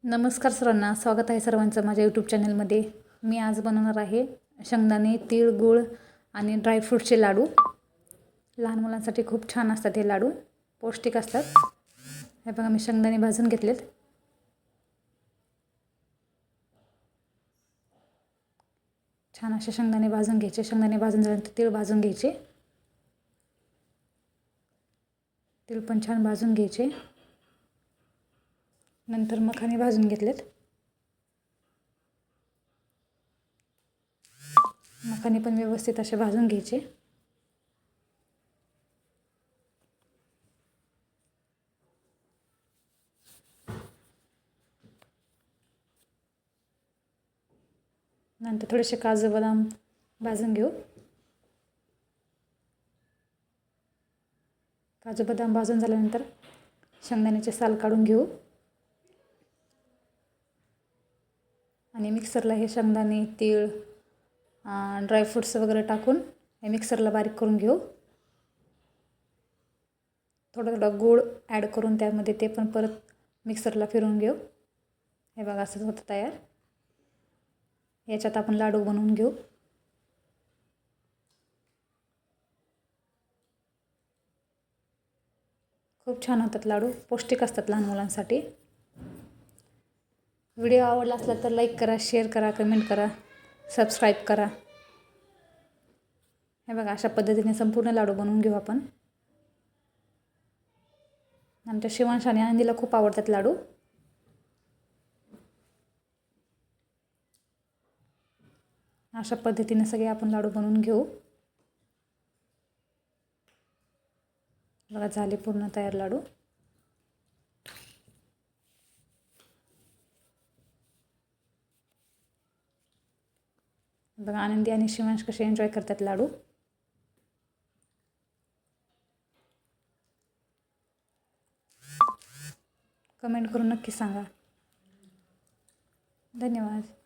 नमस्कार सर्वांना, स्वागत आहे सर्वांचं माझ्या यूट्यूब चॅनलमध्ये. मी आज बनवणार आहे शेंगदाणे, तीळ, गूळ आणि ड्रायफ्रूटचे लाडू. लहान मुलांसाठी खूप छान असतात हे लाडू, पौष्टिक असतात. हे बघा, मी शेंगदाणे भाजून घेतलेत. छान असे शेंगदाणे भाजून घ्यायचे. शेंगदाणे भाजून झाल्यानंतर तीळ भाजून घ्यायचे. तीळ पण छान भाजून घ्यायचे. नंतर मखाने भाजून घेतलेत. मखाने पण व्यवस्थित असे भाजून घ्यायचे. नंतर थोडेसे काजू बदाम भाजून घेऊ. काजू बदाम भाजून झाल्यानंतर शेंगदाण्याचे साल काढून घेऊ आणि मिक्सरला हे शेंगदाणे, तीळ, ड्रायफ्रूट्स वगैरे टाकून हे मिक्सरला बारीक करून घेऊ. थोडं थोडं गूळ ॲड करून त्यामध्ये ते पण परत मिक्सरला फिरवून घेऊ. हे बघा, असंच होतं तयार. याच्यात आपण लाडू बनवून घेऊ. खूप छान होतात लाडू, पौष्टिक असतात लहान मुलांसाठी. व्हिडिओ आवडला असला तर लाईक करा, शेअर करा, कमेंट करा, सबस्क्राईब करा. हे बघा, अशा पद्धतीने संपूर्ण लाडू बनवून घेऊ आपण. आमच्या शिवांश आणि आनंदीला खूप आवडतात लाडू. अशा पद्धतीने सगळे आपण लाडू बनवून घेऊ. बघा, झाले पूर्ण तयार लाडू. बघा, आनंदी आणि शिवांश कसे एन्जॉय करतात लाडू. कमेंट करून नक्की सांगा. धन्यवाद.